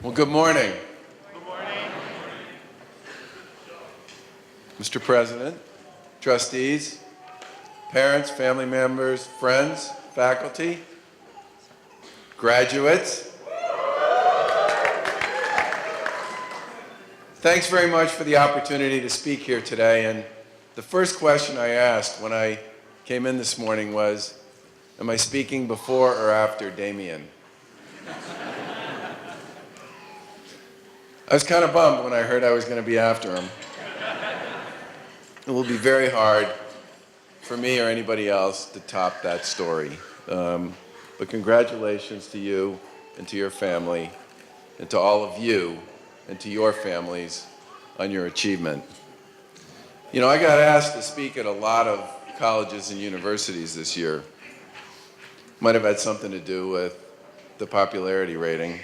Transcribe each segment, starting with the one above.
Well, good morning. Good morning. Mr. President, trustees, parents, family members, friends, faculty, graduates. Thanks very much for the opportunity to speak here today. And the first question I asked when I came in this morning was, am I speaking before or after Damien? I was kind of bummed when I heard I was going to be after him. It will be very hard for me or anybody else to top that story. But congratulations to you and to your family and to all of you and to your families on your achievement. You know, I got asked to speak at a lot of colleges and universities this year. Might have had something to do with the popularity rating,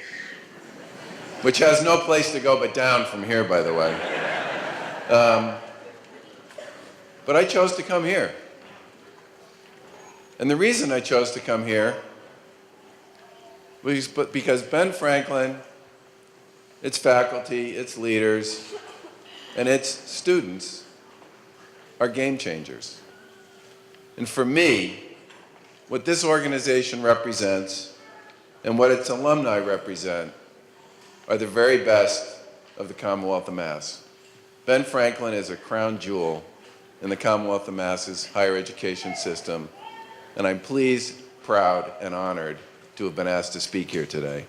which has no place to go but down from here, by the way. But I chose to come here. And the reason I chose to come here was because Ben Franklin, its faculty, its leaders, and its students are game changers. And for me, what this organization represents and what its alumni represent are the very best of the Commonwealth of Mass. Ben Franklin is a crown jewel in the Commonwealth of Mass's higher education system, and I'm pleased, proud, and honored to have been asked to speak here today.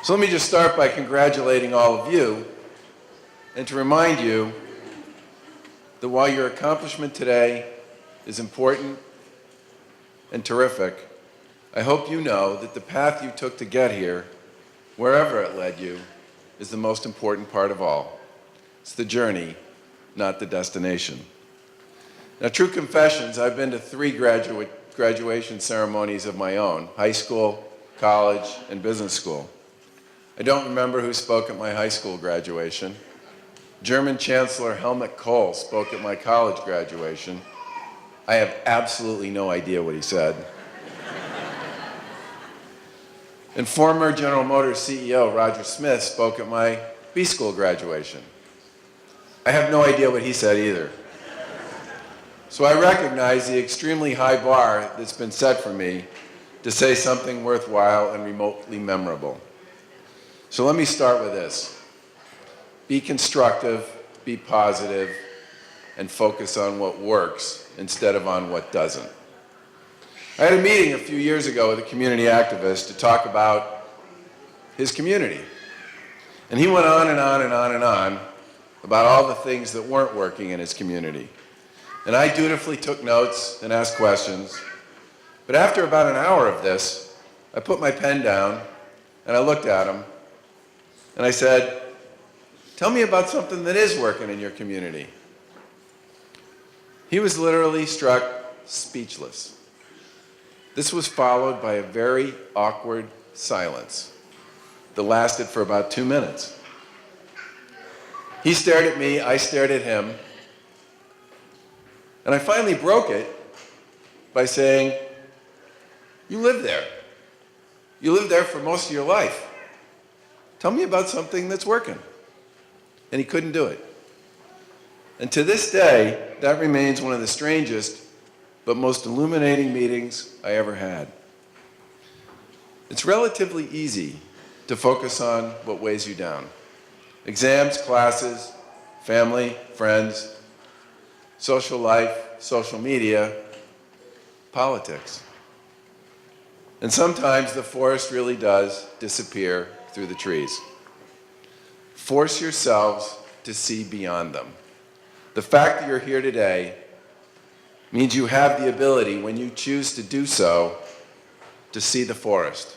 So let me just start by congratulating all of you and to remind you that while your accomplishment today is important and terrific, I hope you know that the path you took to get here, wherever it led you, is the most important part of all. It's the journey, not the destination. Now, true confessions, I've been to 3 graduation ceremonies of my own: high school, college, and business school. I don't remember who spoke at my high school graduation. German Chancellor Helmut Kohl spoke at my college graduation. I have absolutely no idea what he said. And former General Motors CEO Roger Smith spoke at my B-school graduation. I have no idea what he said either. So I recognize the extremely high bar that's been set for me to say something worthwhile and remotely memorable. So let me start with this. Be constructive, be positive, and focus on what works instead of on what doesn't. I had a meeting a few years ago with a community activist to talk about his community. And he went on and on and on and on about all the things that weren't working in his community. And I dutifully took notes and asked questions. But after about an hour of this, I put my pen down and I looked at him and I said, "Tell me about something that is working in your community." He was literally struck speechless. This was followed by a very awkward silence that lasted for about 2 minutes. He stared at me, I stared at him, and I finally broke it by saying, "You live there. You lived there for most of your life. Tell me about something that's working." And he couldn't do it. And to this day, that remains one of the strangest but most illuminating meetings I ever had. It's relatively easy to focus on what weighs you down: exams, classes, family, friends, social life, social media, politics. And sometimes the forest really does disappear through the trees. Force yourselves to see beyond them. The fact that you're here today means you have the ability, when you choose to do so, to see the forest.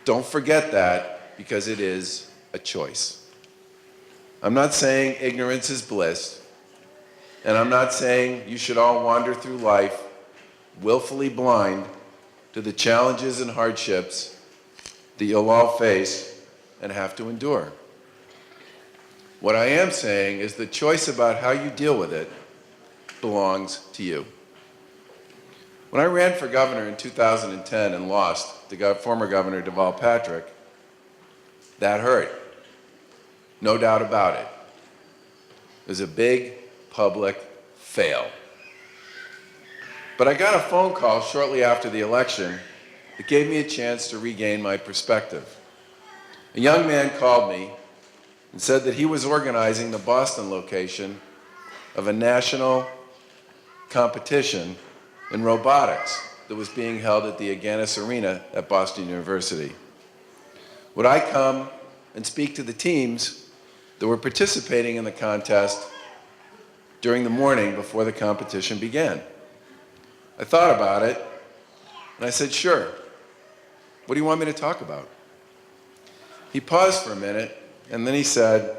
Don't forget that, because it is a choice. I'm not saying ignorance is bliss, and I'm not saying you should all wander through life willfully blind to the challenges and hardships that you'll all face and have to endure. What I am saying is the choice about how you deal with it belongs to you. When I ran for governor in 2010 and lost to former Governor Deval Patrick, that hurt. No doubt about it. It was a big public fail. But I got a phone call shortly after the election that gave me a chance to regain my perspective. A young man called me and said that he was organizing the Boston location of a national competition in robotics that was being held at the Agganis Arena at Boston University. Would I come and speak to the teams that were participating in the contest during the morning before the competition began? I thought about it, and I said, sure. What do you want me to talk about? He paused for a minute, and then he said,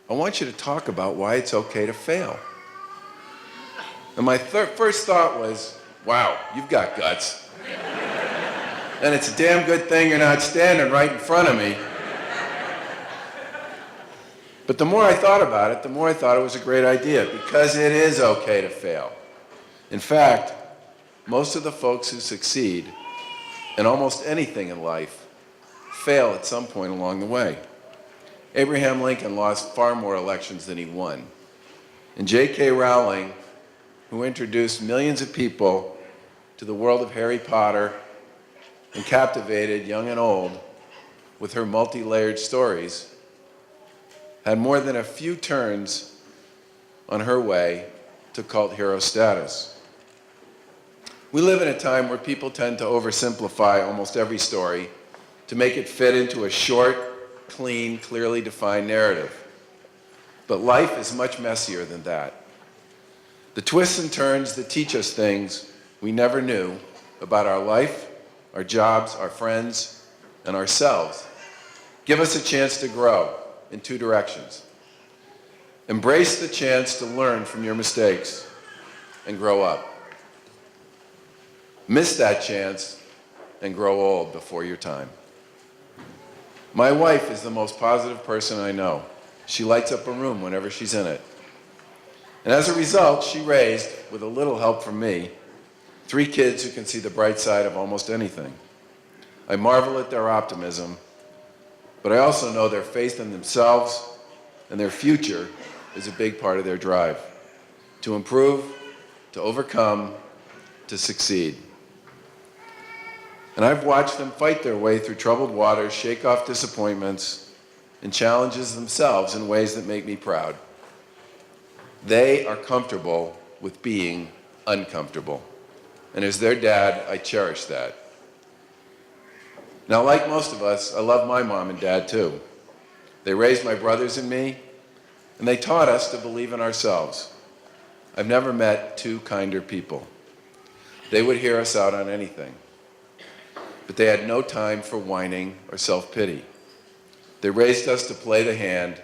I want you to talk about why it's okay to fail. And my first thought was, wow, you've got guts. And it's a damn good thing you're not standing right in front of me. But the more I thought about it, the more I thought it was a great idea, because it is okay to fail. In fact, most of the folks who succeed in almost anything in life fail at some point along the way. Abraham Lincoln lost far more elections than he won. And J.K. Rowling, who introduced millions of people to the world of Harry Potter and captivated young and old with her multi-layered stories, had more than a few turns on her way to cult hero status. We live in a time where people tend to oversimplify almost every story to make it fit into a short, clean, clearly defined narrative. But life is much messier than that. The twists and turns that teach us things we never knew about our life, our jobs, our friends, and ourselves give us a chance to grow in two directions. Embrace the chance to learn from your mistakes and grow up. Miss that chance and grow old before your time. My wife is the most positive person I know. She lights up a room whenever she's in it. And as a result, she raised, with a little help from me, 3 kids who can see the bright side of almost anything. I marvel at their optimism, but I also know their faith in themselves and their future is a big part of their drive to improve, to overcome, to succeed. And I've watched them fight their way through troubled waters, shake off disappointments, and challenges themselves in ways that make me proud. They are comfortable with being uncomfortable. And as their dad, I cherish that. Now, like most of us, I love my mom and dad too. They raised my brothers and me, and they taught us to believe in ourselves. I've never met 2 kinder people. They would hear us out on anything. But they had no time for whining or self-pity. They raised us to play the hand,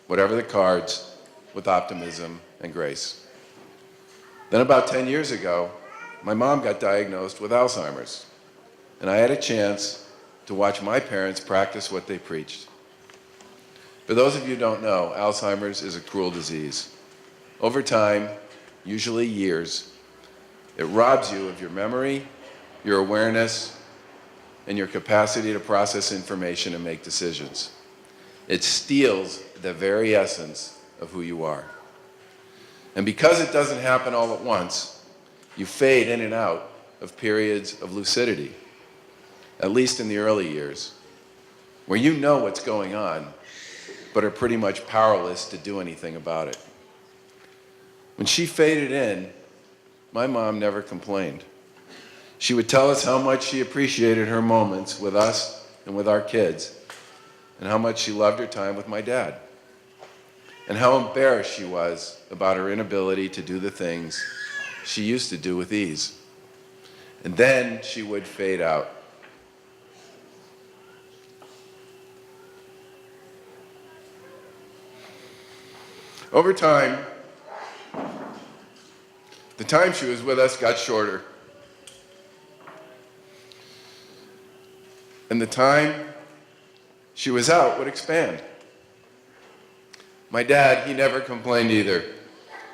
whatever the cards, with optimism and grace. Then about 10 years ago, my mom got diagnosed with Alzheimer's, and I had a chance to watch my parents practice what they preached. For those of you who don't know, Alzheimer's is a cruel disease. Over time, usually years, it robs you of your memory, your awareness, and your capacity to process information and make decisions. It steals the very essence of who you are. And because it doesn't happen all at once, you fade in and out of periods of lucidity, at least in the early years, where you know what's going on, but are pretty much powerless to do anything about it. When she faded in, my mom never complained. She would tell us how much she appreciated her moments with us and with our kids, and how much she loved her time with my dad, and how embarrassed she was about her inability to do the things she used to do with ease. And then she would fade out. Over time, the time she was with us got shorter. And the time she was out would expand. My dad, he never complained either.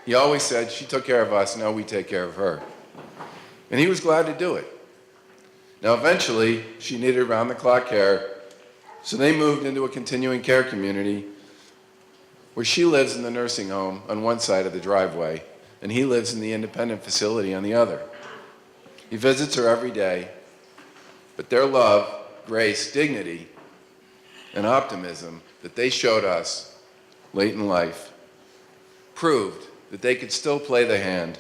He always said, she took care of us, now we take care of her. And he was glad to do it. Now eventually, she needed round-the-clock care, so they moved into a continuing care community where she lives in the nursing home on one side of the driveway, and he lives in the independent facility on the other. He visits her every day, but their love, grace, dignity, and optimism that they showed us late in life proved that they could still play the hand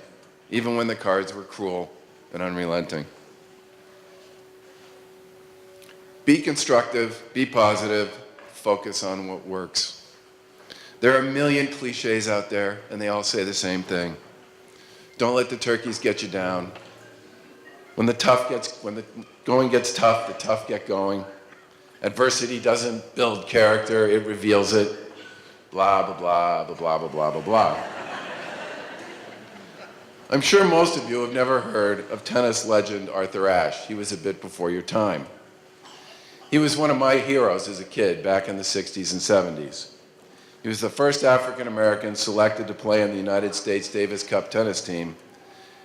even when the cards were cruel and unrelenting. Be constructive, be positive, focus on what works. There are a million cliches out there, and they all say the same thing. Don't let the turkeys get you down. When the going gets tough, the tough get going. Adversity doesn't build character, it reveals it. Blah, blah, blah, blah, blah, blah, blah, blah, blah. I'm sure most of you have never heard of tennis legend Arthur Ashe. He was a bit before your time. He was one of my heroes as a kid back in the 60s and 70s. He was the first African American selected to play on the United States Davis Cup tennis team,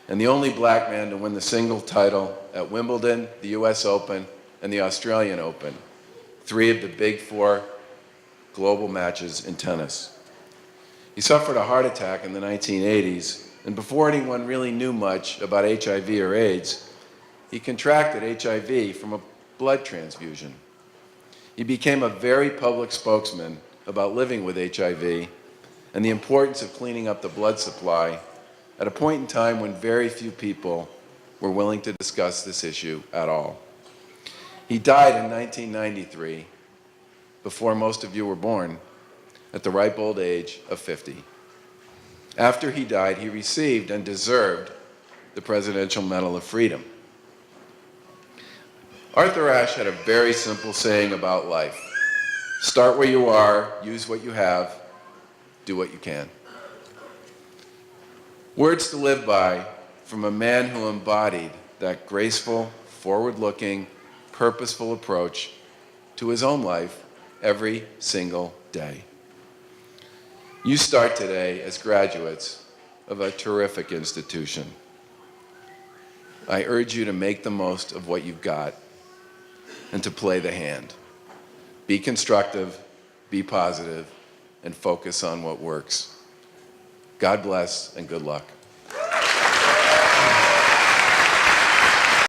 and the only black man to win the single title at Wimbledon, the US Open, and the Australian Open, 3 of the big 4 global matches in tennis. He suffered a heart attack in the 1980s, and before anyone really knew much about HIV or AIDS, he contracted HIV from a blood transfusion. He became a very public spokesman about living with HIV and the importance of cleaning up the blood supply at a point in time when very few people were willing to discuss this issue at all. He died in 1993, before most of you were born, at the ripe old age of 50. After he died, he received and deserved the Presidential Medal of Freedom. Arthur Ashe had a very simple saying about life. Start where you are, use what you have, do what you can. Words to live by from a man who embodied that graceful, forward-looking, purposeful approach to his own life every single day. You start today as graduates of a terrific institution. I urge you to make the most of what you've got and to play the hand. Be constructive, be positive, and focus on what works. God bless and good luck.